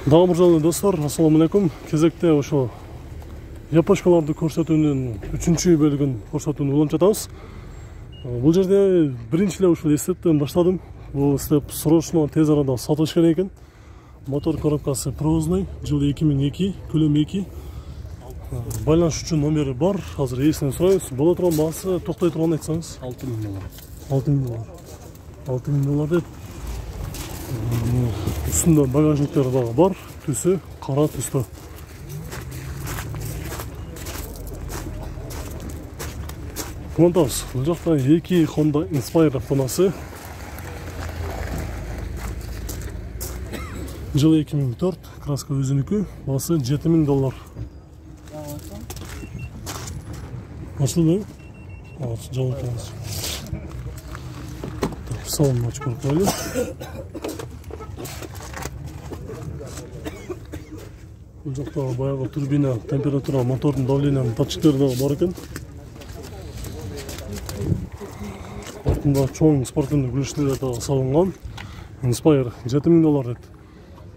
Дагы мырзалуу достор, ассаламу алейкум. Кезекте ошо япошкаларды көрсөтүүнүн 3-чү бөлүгүн көрсөтүүнү уланып жатабыз. Бул жерде биринчи эле ушул стептен баштадым. Бул степ срочно тез арада сатылыш керек экен. Мотор коробкасы привозной, жылы 2002, көлөмү 2. Байланыш үчүн номери бар. Азыр ээсинен сурайбыз. Боло турган баасы токтой турган айтсаңыз. $6000. $6000 деп. Үстүндө багажниктер дагы бар. Түсү кара түстө. Кумантабыз. Бул жакта 2 Honda Inspire автоунаасы. Жылы 2004, краска өзүнүкү, баасы $7000. Açıldı. Evet, canlı kendisi. Salon açık olup böyle. Ocakta bayağı turbina, temperatura, motorun davleniyanın tatçıkları da var eкен. Altında çoğun sportunda gülüşleri de salıngan. Inspire $7000 dedi.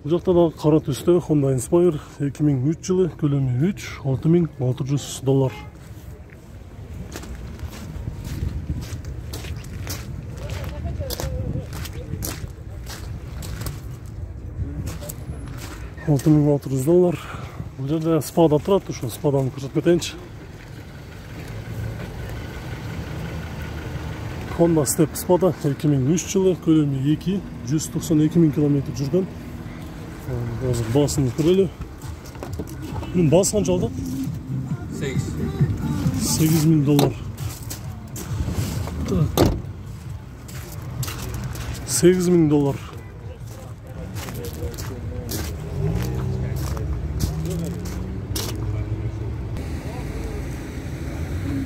Ocakta da kara tüste Honda Inspire 2003 yılı, kөлөмү 3, $6600. $6600. Бұл жерде спада тұрады, ошо спаданы көрсөтүп кетейинчи. Honda Step Spada 2003 жылы, көлөмү 2, 192 000 км жүргөн. Азыр баасын көрөлү. Бунун баасы канча алды? $8000. $8000.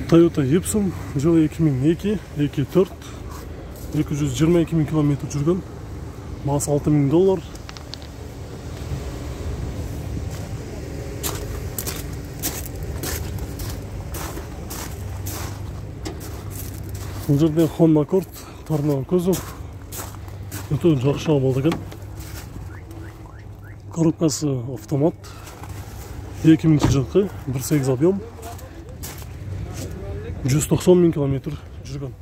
Toyota Epson, жылы 2002, 2.4, 222 000 km жүргөн. Баасы $6000. Бул жерде Honda Accord, тарнаган көзөк. Өтө жакшы болду экен. Коробкасы автомат. 2000 жылкы, 1.8 объем. 190 000 km жүргөн.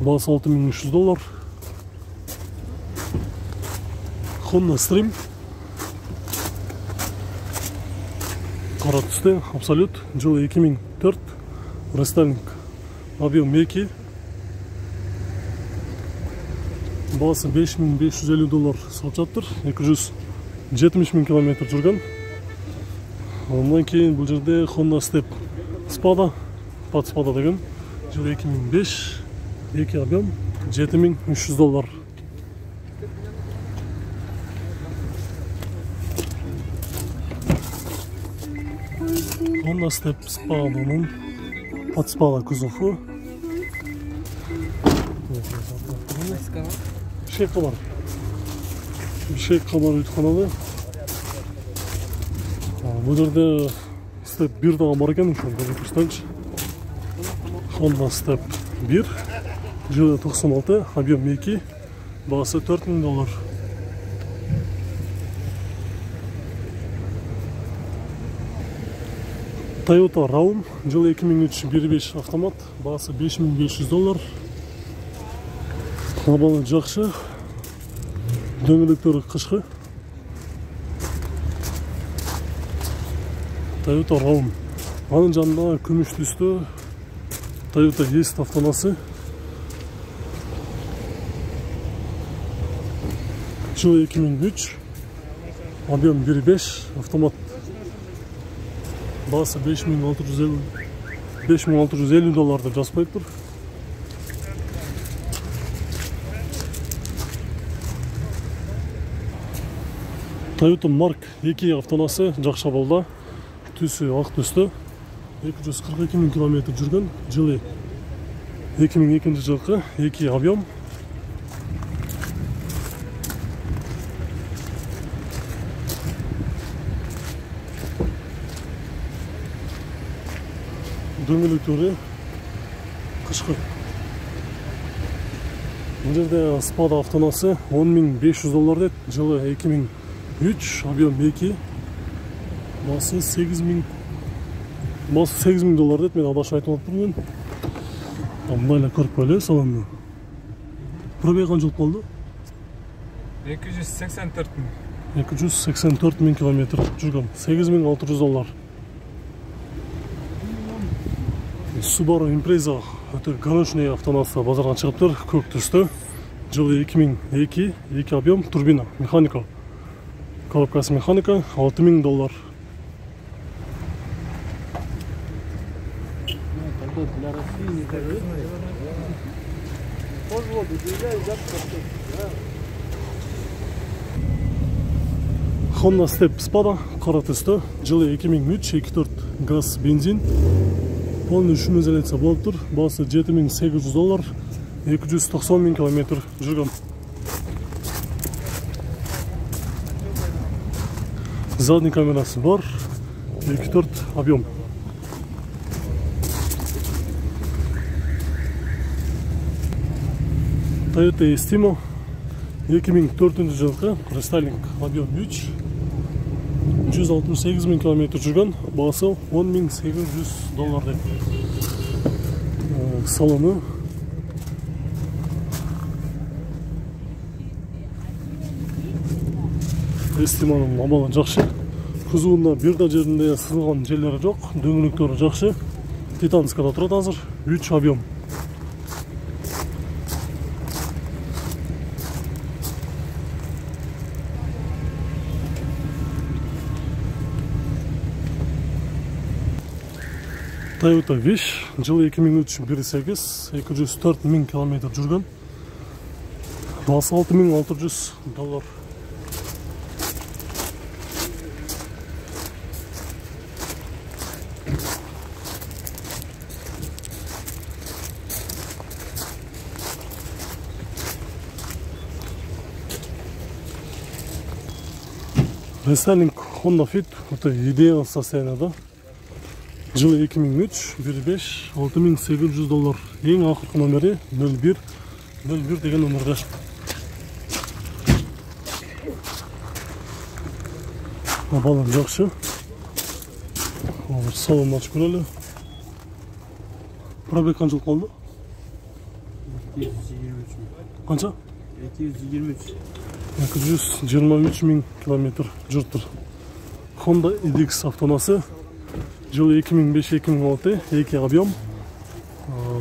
Баасы $6300. Honda Stream. Кара түсте, абсолют, жылы 2004, рестайлинг, объем 2. Баасы $5550 сатып жатыр, 270 000 km жүргөн. Ondan кейін бұл жерде Honda Step Spada, Pad Spada деген, жылы 2005, 2 объем, $7300. Honda Step Spada'nın Pad Spada kuzufu. Bir şey kabar ütxanalı. Бұл жерде Step 1 дагы бар экен, ошону көрсөтөйүнчү. Honda Step 1, жылы 96, объем 2, баасы $4000. Toyota Raum, жылы 2003, 1.5 автомат, баасы $5500. Табаны жакшы, дөңгөлөктөрү кышкы. Toyota Raum. Анын жанында күмүш түстө Toyota Есть автоунаасы. Жылы 2003, объем 1.5 автомат. Баасы $5650 деп жазып тур. Toyota Mark 2 автоунаасы жакшы болду. Түсі ақ түсті, 242 000 km жүргөн, жылы 2002 жылқы, 2 объем. Дөңгөлөктөрү кышкы. Бұл жерде Spada автонасы 10.500 доллар деді. Жылы 2003, объем 2. Басы 8.000 доллар деді. Мен адашып айтып отырмын. Мынайлар көріп қойлы салонны. Пробег қанша жыл болды? 284 мың. 284 мың километр жүрген. 8.600 доллар. Subaru Impreza өте гоночный автонасы базардан шығып тұр, көк түсті. Жылы 2002, 2 объем, турбина, механика. Коробкасы механика, 6.000 доллар. Honda Step Spada, қара түсті. Жылы 2003, 2.4 газ, бензин. Полный шумоизоляция болып тұр. Басы 7.800 доллар, 290 мың километр жүрген. Задний камерасы бар, 2.4 объем. Toyota Estimo 2004 жылғы рестайлинг, объем 3, 168 мың километр жүрген, басы 10.800 доллар деп. Салоны Estimo'ның амалы жақсы. Кузуында бірде жерінде сызылған жерлері жоқ, дөңгелектері жақсы. Титанскада тұрады азыр, 3 объем. Toyota Wish, жылы 2003, 1.8, 204 мың километр жүрген. Басы 6.600 доллар. Рестайлинг Honda Fit, это идея состояниеда. Жылы 2003, 1.5, 6.800 доллар. Ең ақырғы номері 01 деген номерде. Балан жақсы. Салон ашып көрелі. Пробег қанша жыл қалды? 223 мың. Қанша? 223 мың километр жүріп тұр. Honda EDX автонасы. Жылы 2005-2006, 2 объем.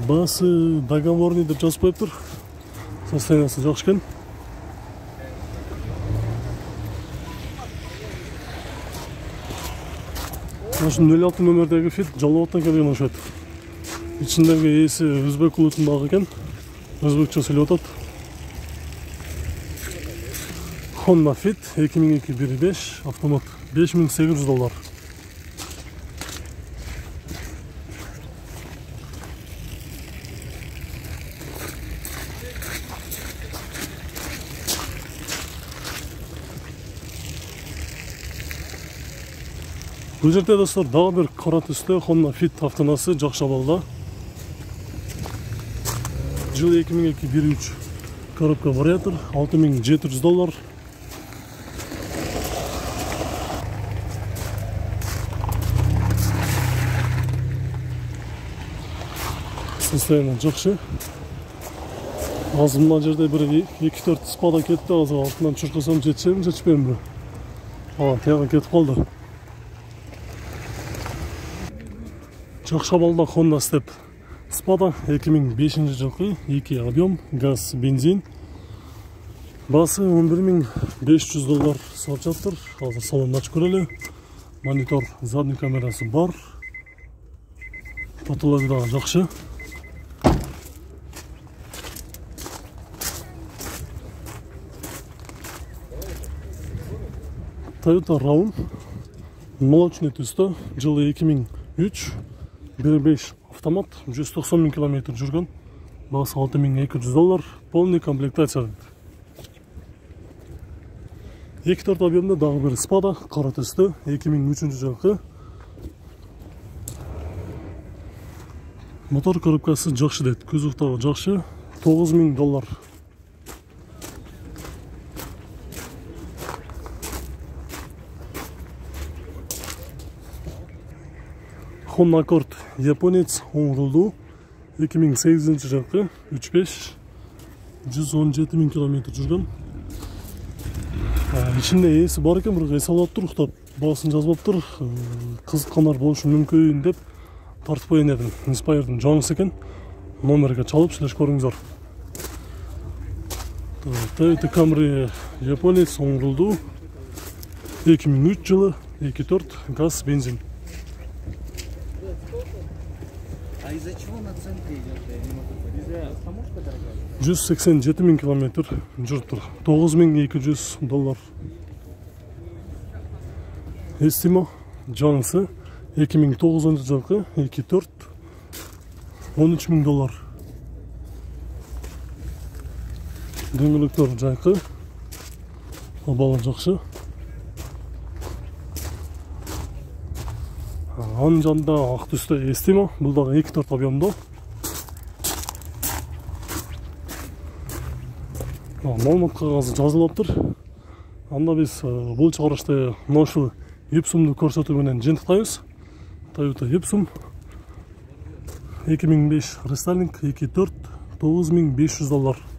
Басы договорный деп жазып қойып тұр. Состояниясы жақсы екен. Ашын 06 нөмірдегі Fit Жалауаттан келген ұшады. Ішіндегі есі өзбек ұлытындағы екен. Өзбекше сөйлеп отады. Honda Fit 2002 1.5 автомат 5.800 доллар. Бұл жерде достар дағы бір қара түсті Honda Fit автонасы жақсы балда. Жылы 2002 1.3 коробка вариатор 6.700 доллар. Состояние жақсы. Азы мына жерде бір 2-4 Spada кетті, азы алтынан чұрқысам жетпеймін бі. Тияға кетіп қалды. Жақсы балда Honda Step Spada 2005 жылғы 2 объем, газ, бензин. Басы 11.500 доллар сауып жатыр. Азыр салонын ашып көрелі. Монитор, задний камерасы бар. Патологияда жақсы. Toyota Raun молочный түсті, жылы 2003, 1.5 автомат, 190 мың километр жүрген, басы 6.200 доллар, полный комплектация. 2-4 объемда дағы бір Spada, қара түсті, 2003 жылғы. Мотор коробкасы жақсы деді, көзуқтағы жақсы, 9.000 доллар Honda Accord Japonец оңырылды. 2008 жылғы 3.5 117 000 километр жүрген. Ішінде есі бар екен, бірақ есі алып тұр, ұқтап басын жазбап тұр. Қызыққандар болушы мүмкін деп тартып қойын едім. Inspire'дың жаңысы екен. Номерге чалып, сілеш көріңіздер. Toyota Camry Japonец оңырылды. 2003 жылы 2.4 газ бензин. А из-за чего на центре идет? Я не могу понять. Из-за самушка дорогая? 187 000 километр жүріп тұр. $9200. Естимо жаңысы 2009 жылғы 2.4 $13 000. Дөңгелектер жайқы, обалы жақсы. Аның жанында ақ түсті естимо, бұлдағы 2.4 объемда. Малмат қағазы жазылып тұр. Анда біз бұл шығарышты ношу Epsum'ды көрсетуменен жентықтаймыз. Toyota Epsum 2005 рестайлинг 2.4 $9500.